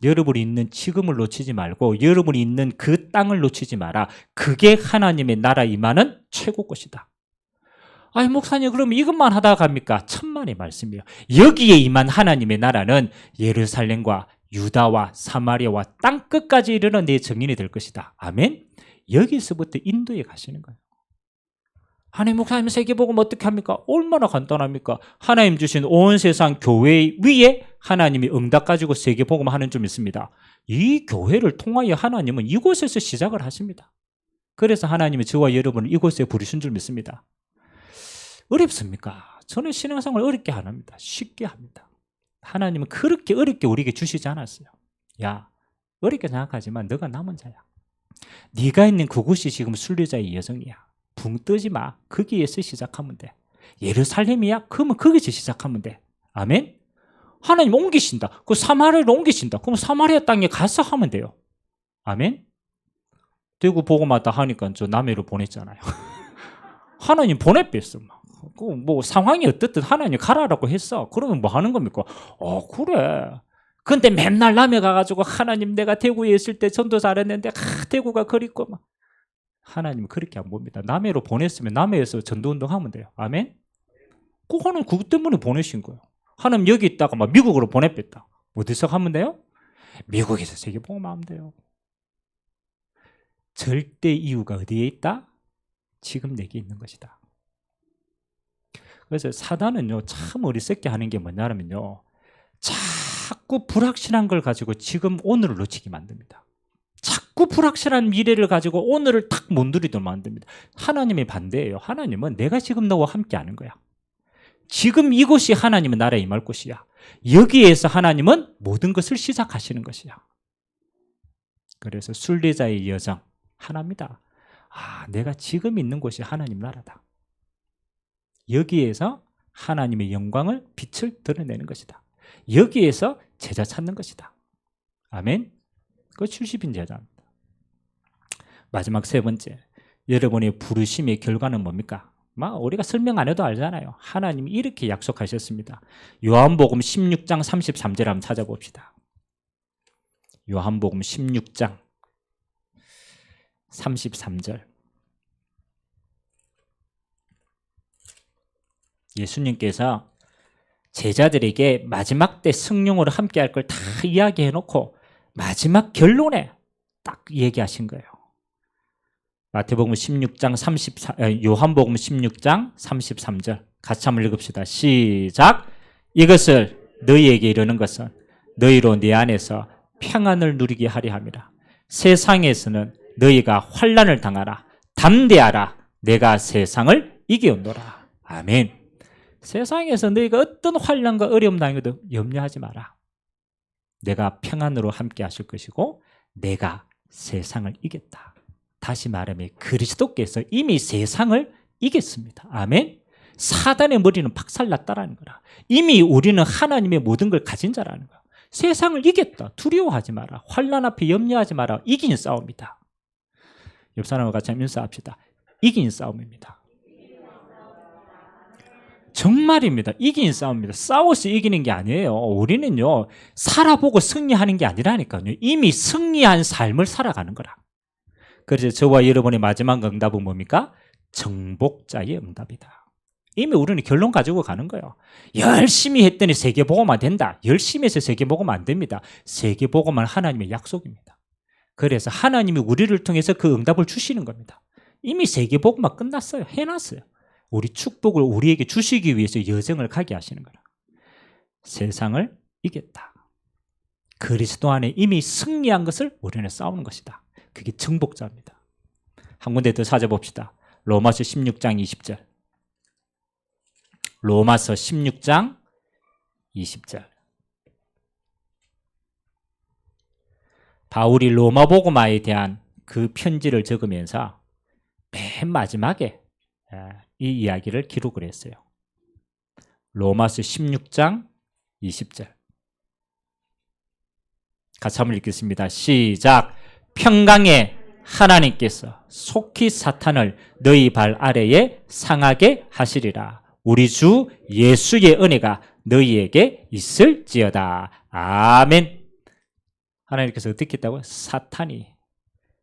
여러분이 있는 지금을 놓치지 말고 여러분이 있는 그 땅을 놓치지 마라. 그게 하나님의 나라 임하는 최고 것이다. 아니 목사님, 그럼 이것만 하다가 갑니까? 천만의 말씀이에요. 여기에 임한 하나님의 나라는 예루살렘과 유다와 사마리아와 땅끝까지 이르는 내 정인이 될 것이다. 아멘. 여기서부터 인도에 가시는 거예요. 하나님, 목사님 세계복음 어떻게 합니까? 얼마나 간단합니까? 하나님 주신 온 세상 교회 위에 하나님이 응답 가지고 세계복음 하는 줄 믿습니다. 이 교회를 통하여 하나님은 이곳에서 시작을 하십니다. 그래서 하나님이 저와 여러분을 이곳에 부르신 줄 믿습니다. 어렵습니까? 저는 신앙생활 어렵게 안 합니다. 쉽게 합니다. 하나님은 그렇게 어렵게 우리에게 주시지 않았어요. 야, 어렵게 생각하지만 너가 남은 자야. 네가 있는 그곳이 지금 순례자의 여정이야. 붕 뜨지 마. 거기에서 시작하면 돼. 예루살렘이야? 그러면 거기서 시작하면 돼. 아멘? 하나님 옮기신다. 그 사마리아로 옮기신다. 그럼 사마리아 땅에 가서 하면 돼요. 아멘? 대구 복음하다 하니까 저 남해로 보냈잖아요. 하나님 보내뺐어. 뭐 상황이 어떻든 하나님 가라라고 했어. 그러면 뭐 하는 겁니까? 그래. 근데 맨날 남해 가가지고 하나님 내가 대구에 있을 때 전도 잘했는데 대구가 그립고 막. 하나님은 그렇게 안 봅니다. 남해로 보냈으면 남해에서 전도운동 하면 돼요. 아멘? 하나님 그것 때문에 보내신 거예요. 하나님 여기 있다가 막 미국으로 보내뺐다. 어디서 하면 돼요? 미국에서 세계복음 하면 돼요. 절대 이유가 어디에 있다? 지금 내게 있는 것이다. 그래서 사단은요, 참 어리석게 하는 게 뭐냐면요, 자꾸 불확실한 걸 가지고 지금 오늘을 놓치게 만듭니다. 자꾸 불확실한 미래를 가지고 오늘을 딱 못 누리도록 만듭니다. 하나님의 반대예요. 하나님은 내가 지금 너와 함께 하는 거야. 지금 이곳이 하나님의 나라에 임할 곳이야. 여기에서 하나님은 모든 것을 시작하시는 것이야. 그래서 순례자의 여정 하나입니다. 내가 지금 있는 곳이 하나님 나라다. 여기에서 하나님의 영광을, 빛을 드러내는 것이다. 여기에서 제자 찾는 것이다. 아멘. 그 70인 제자입니다. 마지막 세 번째, 여러분의 부르심의 결과는 뭡니까? 우리가 설명 안 해도 알잖아요. 하나님이 이렇게 약속하셨습니다. 요한복음 16장 33절 한번 찾아봅시다. 요한복음 16장 33절. 예수님께서 제자들에게 마지막 때 성령으로 함께 할 걸 다 이야기해 놓고 마지막 결론에 딱 얘기하신 거예요. 마태복음 16장 34, 요한복음 16장 33절 같이 한번 읽읍시다. 시작. 이것을 너희에게 이르는 것은 너희로 내 안에서 평안을 누리게 하려 함이라. 세상에서는 너희가 환난을 당하라. 담대하라. 내가 세상을 이겨온노라. 아멘. 세상에서 너희가 어떤 환난과 어려움 당해도 염려하지 마라. 내가 평안으로 함께 하실 것이고 내가 세상을 이겼다. 다시 말하면 그리스도께서 이미 세상을 이겼습니다. 아멘. 사단의 머리는 박살났다라는 거라. 이미 우리는 하나님의 모든 걸 가진 자라는 거야. 세상을 이겼다. 두려워하지 마라. 환난 앞에 염려하지 마라. 이긴 싸움이다. 옆 사람과 같이 한번 인사합시다. 이긴 싸움입니다. 정말입니다. 이긴 싸움입니다. 싸워서 이기는 게 아니에요. 우리는요, 살아보고 승리하는 게 아니라니까요. 이미 승리한 삶을 살아가는 거라. 그래서 저와 여러분의 마지막 응답은 뭡니까? 정복자의 응답이다. 이미 우리는 결론 가지고 가는 거예요. 열심히 했더니 세계복음화 된다. 열심히 해서 세계복음 안 됩니다. 세계복음은 하나님의 약속입니다. 그래서 하나님이 우리를 통해서 그 응답을 주시는 겁니다. 이미 세계복음화 끝났어요. 해놨어요. 우리 축복을 우리에게 주시기 위해서 여정을 가게 하시는 거라. 세상을 이겼다. 그리스도 안에 이미 승리한 것을 우리는 싸우는 것이다. 그게 정복자입니다. 한 군데 더 찾아봅시다. 로마서 16장 20절. 로마서 16장 20절. 바울이 로마 복음화에 대한 그 편지를 적으면서 맨 마지막에 이 이야기를 기록을 했어요. 로마서 16장 20절. 같이 한번 읽겠습니다. 시작. 평강의 하나님께서 속히 사탄을 너희 발 아래에 상하게 하시리라. 우리 주 예수의 은혜가 너희에게 있을지어다. 아멘. 하나님께서 어떻게 했다고요? 사탄이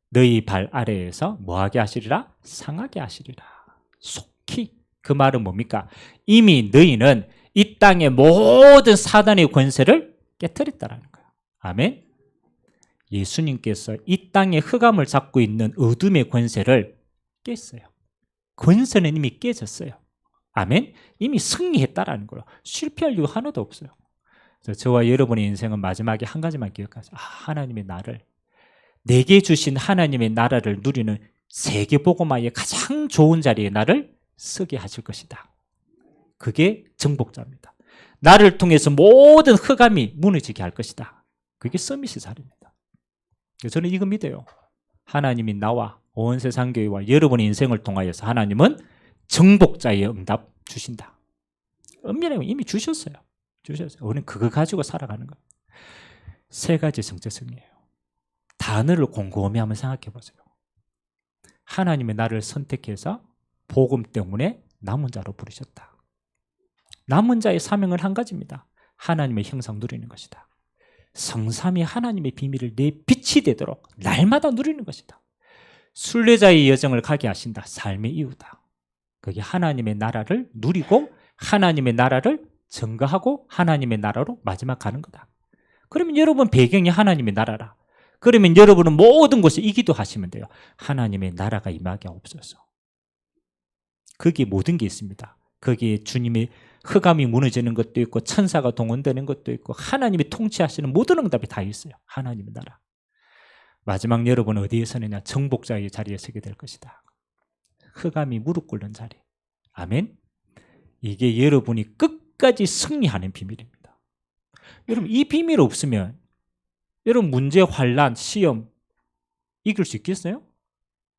너희 발 아래에서 뭐하게 하시리라? 상하게 하시리라. 속히. 그 말은 뭡니까? 이미 너희는 이 땅의 모든 사단의 권세를 깨뜨렸다는 거예요. 아멘. 예수님께서 이 땅의 흑암을 잡고 있는 어둠의 권세를 깼어요. 권세는 이미 깨졌어요. 아멘. 이미 승리했다라는 거예요. 실패할 이유 하나도 없어요. 그래서 저와 여러분의 인생은 마지막에 한 가지만 기억하세요. 하나님의 나를, 내게 주신 하나님의 나라를 누리는 세계복음화의 가장 좋은 자리에 나를 서게 하실 것이다. 그게 정복자입니다. 나를 통해서 모든 흑암이 무너지게 할 것이다. 그게 서밋의 자리입니다. 저는 이거 믿어요. 하나님이 나와 온 세상 교회와 여러분의 인생을 통하여서 하나님은 정복자의 응답 주신다. 은밀하게 이미 주셨어요. 우리는 그거 가지고 살아가는 거예요. 세 가지 정체성이에요. 단어를 곰곰이 한번 생각해 보세요. 하나님의 나를 선택해서 복음 때문에 남은 자로 부르셨다. 남은 자의 사명은 한 가지입니다. 하나님의 형상 누리는 것이다. 성삼위 하나님의 비밀을 내 빛이 되도록 날마다 누리는 것이다. 순례자의 여정을 가게 하신다. 삶의 이유다. 그게 하나님의 나라를 누리고 하나님의 나라를 증거하고 하나님의 나라로 마지막 가는 거다. 그러면 여러분 배경이 하나님의 나라라. 그러면 여러분은 모든 곳에 이 기도하시면 돼요. 하나님의 나라가 임하게 하옵소서. 거기에 모든 게 있습니다. 거기에 주님의 흑암이 무너지는 것도 있고 천사가 동원되는 것도 있고 하나님이 통치하시는 모든 응답이 다 있어요. 하나님의 나라. 마지막 여러분 어디에 서느냐? 정복자의 자리에 서게 될 것이다. 흑암이 무릎 꿇는 자리. 아멘. 이게 여러분이 끝까지 승리하는 비밀입니다. 여러분 이 비밀 없으면 여러분 문제, 환난, 시험 이길 수 있겠어요?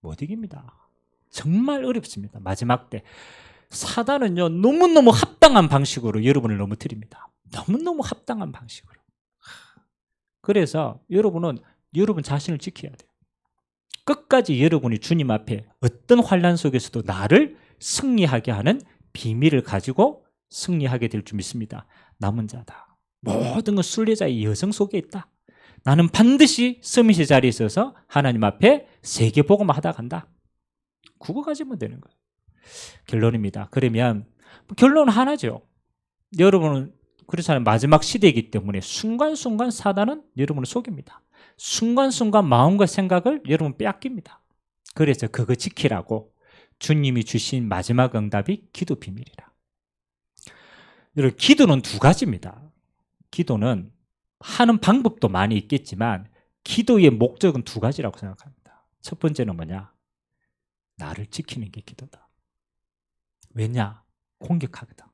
못 이깁니다. 정말 어렵습니다. 마지막 때 사단은요 너무너무 합당한 방식으로 여러분을 넘어뜨립니다. 너무너무 합당한 방식으로. 그래서 여러분은 여러분 자신을 지켜야 돼요. 끝까지 여러분이 주님 앞에 어떤 환난 속에서도 나를 승리하게 하는 비밀을 가지고 승리하게 될 줄 믿습니다. 남은 자다. 모든 건 순례자의 여정 속에 있다. 나는 반드시 서밋의 자리에 있어서 하나님 앞에 세계복음을 하다 간다. 그거 가지면 되는 거예요. 결론입니다. 그러면 결론은 하나죠. 여러분은 그렇잖아요. 마지막 시대이기 때문에 순간순간 사단은 여러분을 속입니다. 순간순간 마음과 생각을 여러분 빼앗깁니다. 그래서 그거 지키라고 주님이 주신 마지막 응답이 기도 비밀이라. 여러분 기도는 두 가지입니다. 기도는 하는 방법도 많이 있겠지만 기도의 목적은 두 가지라고 생각합니다. 첫 번째는 뭐냐? 나를 지키는 게 기도다. 왜냐? 공격하거든.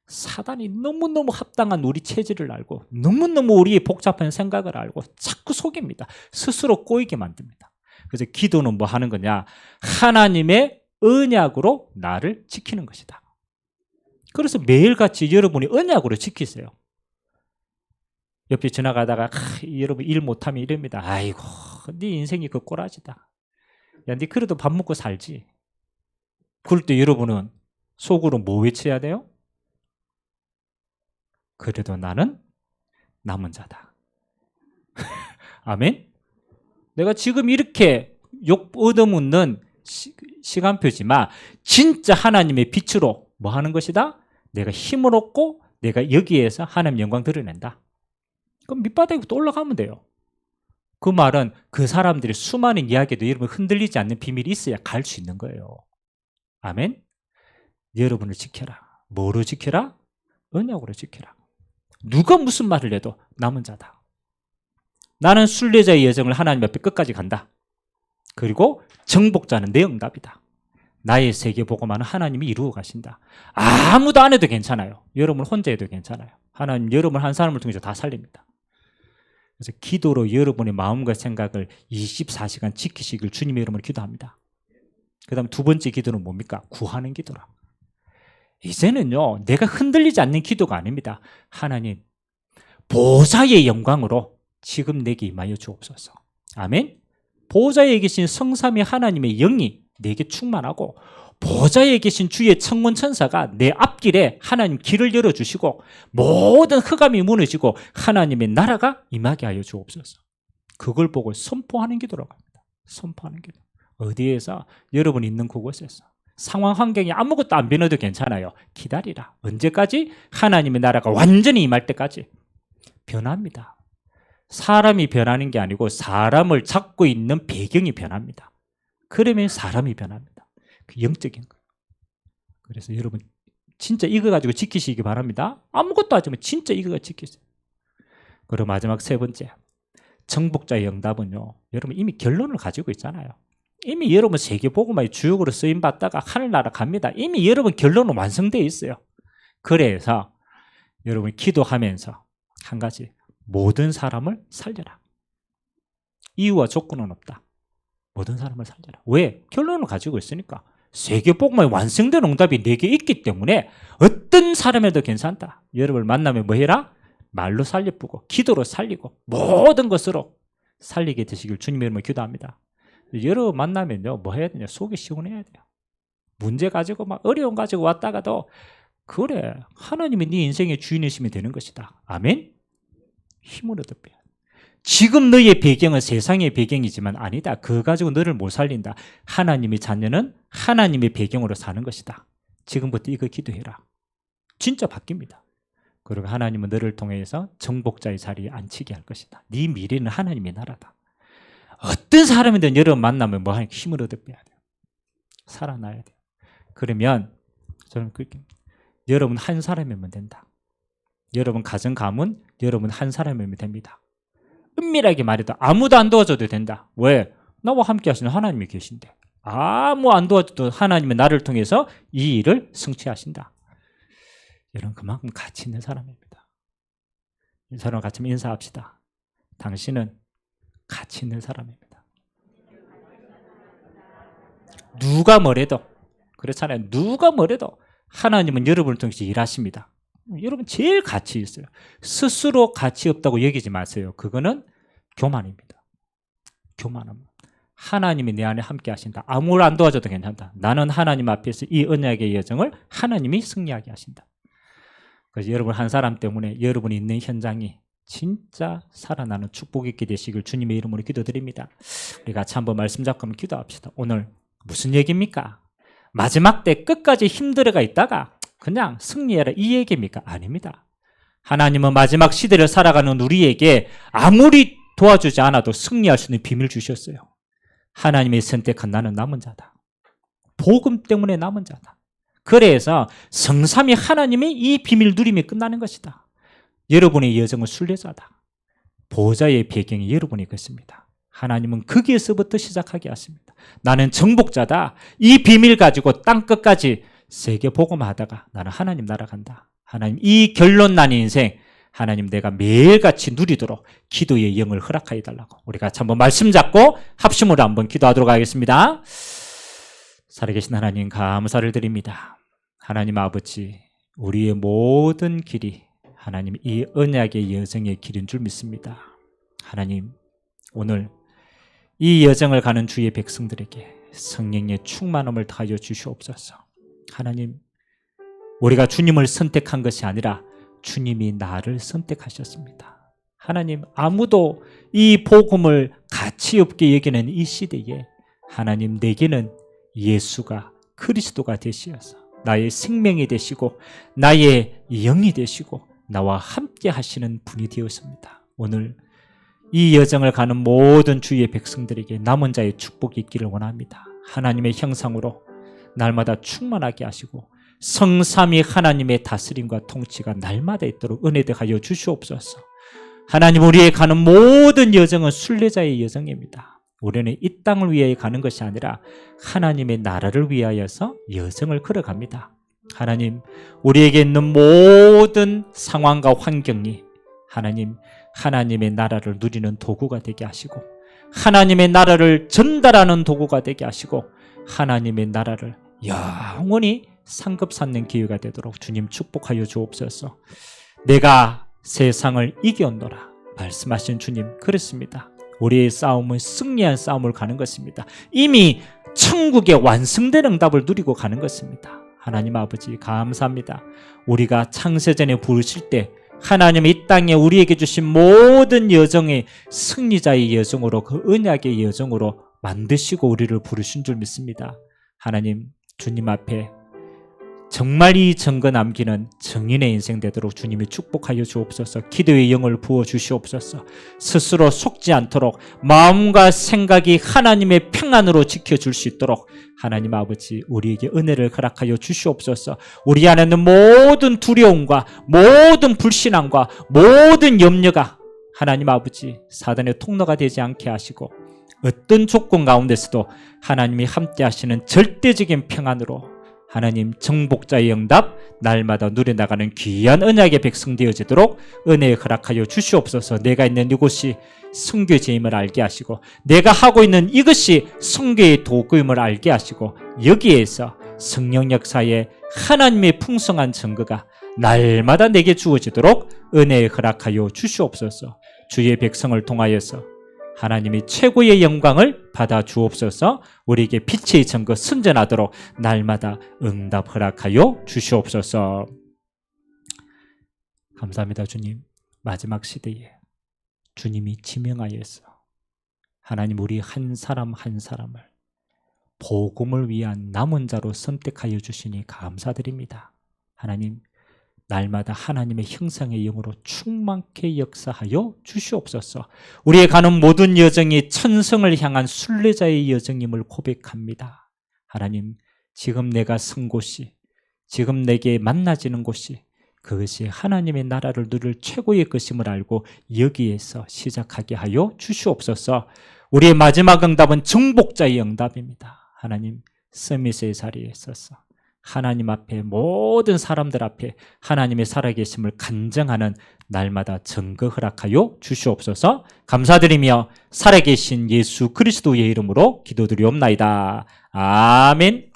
사단이 너무너무 합당한 우리 체질을 알고 너무너무 우리의 복잡한 생각을 알고 자꾸 속입니다. 스스로 꼬이게 만듭니다. 그래서 기도는 뭐 하는 거냐? 하나님의 언약으로 나를 지키는 것이다. 그래서 매일같이 여러분이 언약으로 지키세요. 옆에 지나가다가 여러분 일 못하면 이럽니다. 아이고 네 인생이 그 꼬라지다. 야, 네 그래도 밥 먹고 살지. 그럴 때 여러분은 속으로 뭐 외쳐야 돼요? 그래도 나는 남은 자다. 아멘? 내가 지금 이렇게 욕 얻어묻는 시간표지만 진짜 하나님의 빛으로 뭐 하는 것이다? 내가 힘을 얻고 내가 여기에서 하나님 영광 드러낸다. 그럼 밑바닥부터 올라가면 돼요. 그 말은 그 사람들이 수많은 이야기도 여러분 흔들리지 않는 비밀이 있어야 갈 수 있는 거예요. 아멘? 여러분을 지켜라. 뭐로 지켜라? 언약으로 지켜라. 누가 무슨 말을 해도 남은 자다. 나는 순례자의 여정을 하나님 앞에 끝까지 간다. 그리고 정복자는 내 응답이다. 나의 세계복음화는 하나님이 이루어 가신다. 아무도 안 해도 괜찮아요. 여러분 혼자 해도 괜찮아요. 하나님 여러분 한 사람을 통해서 다 살립니다. 그래서 기도로 여러분의 마음과 생각을 24시간 지키시길 주님의 이름으로 기도합니다. 그 다음 두 번째 기도는 뭡니까? 구하는 기도라. 이제는요 내가 흔들리지 않는 기도가 아닙니다. 하나님 보좌의 영광으로 지금 내게 임하여 주옵소서. 아멘. 보좌에 계신 성삼위 하나님의 영이 내게 충만하고 보좌에 계신 주의 천군 천사가 내 앞길에 하나님 길을 열어주시고 모든 흑암이 무너지고 하나님의 나라가 임하게 하여 주옵소서. 그걸 보고 선포하는 기도라고 합니다. 선포하는 기도. 어디에서? 여러분 있는 그곳에서. 상황 환경이 아무것도 안 변해도 괜찮아요. 기다리라. 언제까지? 하나님의 나라가 완전히 임할 때까지. 변합니다. 사람이 변하는 게 아니고 사람을 잡고 있는 배경이 변합니다. 그러면 사람이 변합니다. 그 영적인 거예요. 그래서 여러분 진짜 이거 가지고 지키시기 바랍니다. 아무것도 하지 마. 진짜 이거 가지고 지키세요. 그리고 마지막 세 번째. 정복자의 응답은요. 여러분 이미 결론을 가지고 있잖아요. 이미 여러분 세계복음화의 주역으로 쓰임받다가 하늘나라 갑니다. 이미 여러분 결론은 완성되어 있어요. 그래서 여러분 기도하면서 한 가지 모든 사람을 살려라. 이유와 조건은 없다. 모든 사람을 살려라. 왜? 결론을 가지고 있으니까. 세계복음화의 완성된 응답이 내게 있기 때문에 어떤 사람에도 괜찮다. 여러분을 만나면 뭐 해라? 말로 살려보고 기도로 살리고 모든 것으로 살리게 되시길 주님의 이름으로 기도합니다. 여러분 만나면요 뭐 해야 되냐? 속이 시원해야 돼요. 문제 가지고 막 어려움 가지고 왔다가도 그래 하나님이 네 인생의 주인이시면 되는 것이다. 아멘. 힘을 얻어빼야. 지금 너의 배경은 세상의 배경이지만 아니다. 그거 가지고 너를 못 살린다. 하나님의 자녀는 하나님의 배경으로 사는 것이다. 지금부터 이거 기도해라. 진짜 바뀝니다. 그리고 하나님은 너를 통해서 정복자의 자리에 앉히게 할 것이다. 네 미래는 하나님의 나라다. 어떤 사람이든 여러분 만나면 뭐 하는 힘을 얻어 빼야 돼요. 살아나야 돼요. 그러면 저는 그렇게 여러분 한 사람이면 된다. 여러분 가정 가문 여러분 한 사람이면 됩니다. 은밀하게 말해도 아무도 안 도와줘도 된다. 왜? 나와 함께 하시는 하나님이 계신데. 아무 안 도와줘도 하나님은 나를 통해서 이 일을 성취하신다. 여러분 그만큼 가치 있는 사람입니다. 서로 같이 인사합시다. 당신은 가치 있는 사람입니다. 누가 뭐래도 그렇잖아요. 누가 뭐래도 하나님은 여러분을 통해서 일하십니다. 여러분 제일 가치 있어요. 스스로 가치 없다고 여기지 마세요. 그거는 교만입니다. 교만은 하나님이 내 안에 함께 하신다. 아무를 안 도와줘도 괜찮다. 나는 하나님 앞에서 이 언약의 여정을 하나님이 승리하게 하신다. 그래서 여러분 한 사람 때문에 여러분이 있는 현장이 진짜 살아나는 축복 있게 되시길 주님의 이름으로 기도드립니다. 우리 같이 한번 말씀 잡고 한번 기도합시다. 오늘 무슨 얘기입니까? 마지막 때 끝까지 힘들어가 있다가 그냥 승리해라 이 얘기입니까? 아닙니다. 하나님은 마지막 시대를 살아가는 우리에게 아무리 도와주지 않아도 승리할 수 있는 비밀을 주셨어요. 하나님이 선택한 나는 남은 자다. 복음 때문에 남은 자다. 그래서 성삼위 하나님이 이 비밀 누림이 끝나는 것이다. 여러분의 여정은 순례자다. 보호자의 배경이 여러분이 그렇습니다. 하나님은 거기에서부터 시작하게 하십니다. 나는 정복자다. 이 비밀 가지고 땅끝까지 세계 복음하다가 나는 하나님 나라 간다. 하나님 이 결론 난 인생 하나님 내가 매일같이 누리도록 기도의 영을 허락하여 달라고 우리 같이 한번 말씀 잡고 합심으로 한번 기도하도록 하겠습니다. 살아계신 하나님 감사를 드립니다. 하나님 아버지 우리의 모든 길이 하나님 이 언약의 여정의 길인 줄 믿습니다. 하나님 오늘 이 여정을 가는 주의 백성들에게 성령의 충만함을 더하여 주시옵소서. 하나님 우리가 주님을 선택한 것이 아니라 주님이 나를 선택하셨습니다. 하나님 아무도 이 복음을 가치 없게 여기는 이 시대에 하나님 내게는 예수가 그리스도가 되시어서 나의 생명이 되시고 나의 영이 되시고 나와 함께 하시는 분이 되었습니다. 오늘 이 여정을 가는 모든 주의 백성들에게 남은 자의 축복이 있기를 원합니다. 하나님의 형상으로 날마다 충만하게 하시고 성삼위 하나님의 다스림과 통치가 날마다 있도록 은혜되하여 주시옵소서. 하나님 우리의 가는 모든 여정은 순례자의 여정입니다. 우리는 이 땅을 위해 가는 것이 아니라 하나님의 나라를 위하여서 여정을 걸어갑니다. 하나님 우리에게 있는 모든 상황과 환경이 하나님 하나님의 나라를 누리는 도구가 되게 하시고 하나님의 나라를 전달하는 도구가 되게 하시고 하나님의 나라를 영원히 상급받는 기회가 되도록 주님 축복하여 주옵소서. 내가 세상을 이겨온노라 말씀하신 주님 그렇습니다. 우리의 싸움은 승리한 싸움을 가는 것입니다. 이미 천국의 완성된 응답을 누리고 가는 것입니다. 하나님 아버지 감사합니다. 우리가 창세전에 부르실 때 하나님 이 땅에 우리에게 주신 모든 여정의 승리자의 여정으로 그 언약의 여정으로 만드시고 우리를 부르신 줄 믿습니다. 하나님 주님 앞에 정말 이 증거 남기는 증인의 인생 되도록 주님이 축복하여 주옵소서. 기도의 영을 부어 주시옵소서. 스스로 속지 않도록 마음과 생각이 하나님의 평안으로 지켜줄 수 있도록 하나님 아버지 우리에게 은혜를 허락하여 주시옵소서. 우리 안에 있는 모든 두려움과 모든 불신앙과 모든 염려가 하나님 아버지 사단의 통로가 되지 않게 하시고 어떤 조건 가운데서도 하나님이 함께 하시는 절대적인 평안으로 하나님 정복자의 응답 날마다 누려나가는 귀한 언약의 백성 되어지도록 은혜 허락하여 주시옵소서. 내가 있는 이곳이 선교제임을 알게 하시고 내가 하고 있는 이것이 선교의 도구임을 알게 하시고 여기에서 성령 역사에 하나님의 풍성한 증거가 날마다 내게 주어지도록 은혜 허락하여 주시옵소서. 주의 백성을 통하여서 하나님이 최고의 영광을 받아 주옵소서. 우리에게 빛의 증거 선전하도록 날마다 응답 허락하여 주시옵소서. 감사합니다. 주님 마지막 시대에 주님이 지명하여서 하나님 우리 한 사람 한 사람을 복음을 위한 남은 자로 선택하여 주시니 감사드립니다. 하나님 날마다 하나님의 형상의 영으로 충만케 역사하여 주시옵소서. 우리의 가는 모든 여정이 천성을 향한 순례자의 여정임을 고백합니다. 하나님, 지금 내가 선 곳이, 지금 내게 만나지는 곳이 그것이 하나님의 나라를 누릴 최고의 것임을 알고 여기에서 시작하게 하여 주시옵소서. 우리의 마지막 응답은 정복자의 응답입니다. 하나님, 서밋의 자리에 서서 하나님 앞에, 모든 사람들 앞에 하나님의 살아계심을 간증하는 날마다 증거 허락하여 주시옵소서. 감사드리며 살아계신 예수 그리스도의 이름으로 기도드리옵나이다. 아멘.